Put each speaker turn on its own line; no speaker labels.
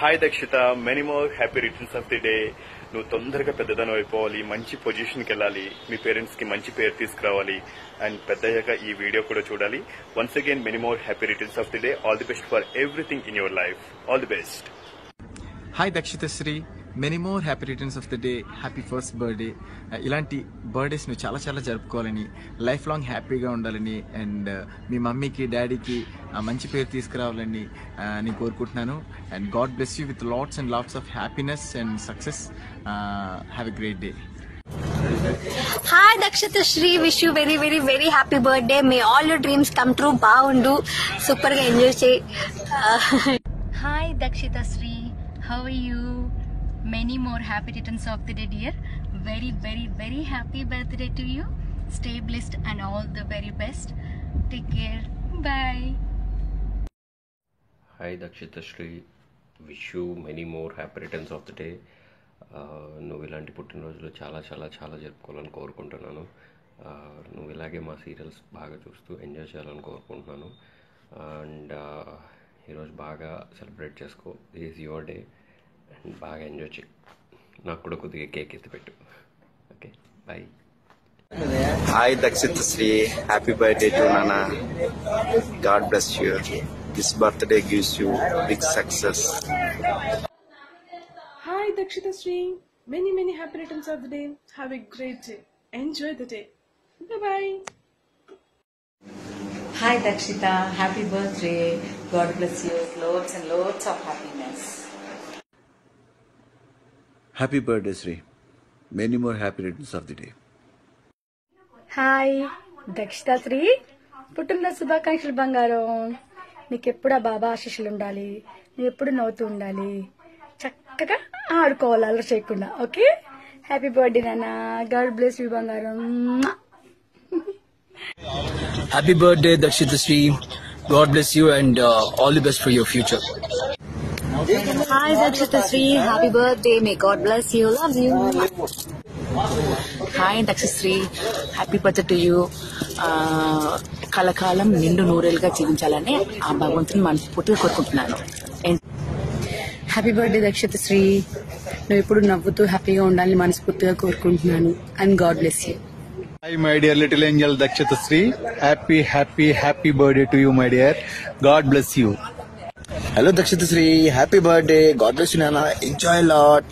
Hi Dakshitha, many more happy returns of the day. నువ్వు తొందరగా పెద్దదనం అయిపోవాలి, మంచి పొజిషన్కి వెళ్ళాలి, మీ పేరెంట్స్ కి మంచి పేరు తీసుకురావాలి అండ్ పెద్దయ్యాక ఈ వీడియో కూడా చూడాలి. Once again many more happy returns of the day. All the best for everything in your life. All the best.
Hi Dakshita Shri, many more happy returns of the day, happy first birthday. ఇలాంటి birthdays నువ్వు చాలా చాలా జరుపుకోవాలని, life long హ్యాపీగా ఉండాలని and మీ మమ్మీకి డాడీకి మంచి పేరు తీసుకురావాలని నేను కోరుకుంటున్నాను. And God bless you with lots and lots of happiness and success. Have a great day.
Hi Dakshita Shri, wish you very very very happy birthday. May all your dreams come true. Baundu super ga enjoy chey.
Hi Dakshita Shri, how are you? Many more happy returns of the day, dear. Very very very happy birthday to you. Stay blessed and all the very best. Take care. Bye.
Hi Dakshita Shri, wish you many more happy returns of the day. నువ్వు ఇలాంటి పుట్టినరోజులు చాలా చాలా చాలా జరుపుకోవాలని కోరుకుంటున్నాను. నువ్వు ఇలాగే మా సీరియల్స్ బాగా చూస్తూ ఎంజాయ్ చేయాలని కోరుకుంటున్నాను. అండ్ ఈరోజు బాగా సెలబ్రేట్ చేసుకో. This is your day and బాగా ఎంజాయ్ చేయి. నాకు కూడా కొద్దిగా కేక్ ఎత్తి పెట్టు. Okay, bye.
Hi Dakshita Shri, happy birthday to Nana. God bless you. This birthday gives you big success.
Hi Dakshita Shri, many happy returns of the day. Have a great day. Enjoy the day. Bye bye.
Hi Dakshita, happy birthday. God bless you with loads and loads of happiness.
Happy birthday Sri. Many more happy returns of the day.
Hi Dakshita Shri, పుట్టినరోజు శుభాకాంక్షలు బంగారం. నీకెప్పుడు ఆ బాబా ఆశీస్సులు ఉండాలి, నువ్వు ఎప్పుడు నవ్వుతూ ఉండాలి, చక్కగా ఆడుకోవాలి అల్లరి చేయకుండా. ఓకే, హ్యాపీ బర్త్డే నాన్న. గాడ్ బ్లెస్ యూ బంగారం.
Happy birthday Dakshita Shri. God bless you and all the best for your future.
Hi Dakshita Shri, happy birthday. May God bless you. Loves you.
Hi Dakshita Shri, happy birthday to you. కలకాలం నిండు నూరేలుగా జీవించాలని ఆ భగవంతుని మనస్ఫూర్తిగా కోరుకుంటున్నాను. Happy birthday Dakshitha Shri, నువ్వు ఎప్పుడు నవ్వుతూ హ్యాపీగా ఉండాలని మనస్ఫూర్తిగా కోరుకుంటున్నాను. And God bless you.
Hi my dear little angel Dakshita Shri, happy birthday to you my dear. God bless you.
Hello Dakshita Shri, happy birthday. God bless you Nana. Enjoy a lot.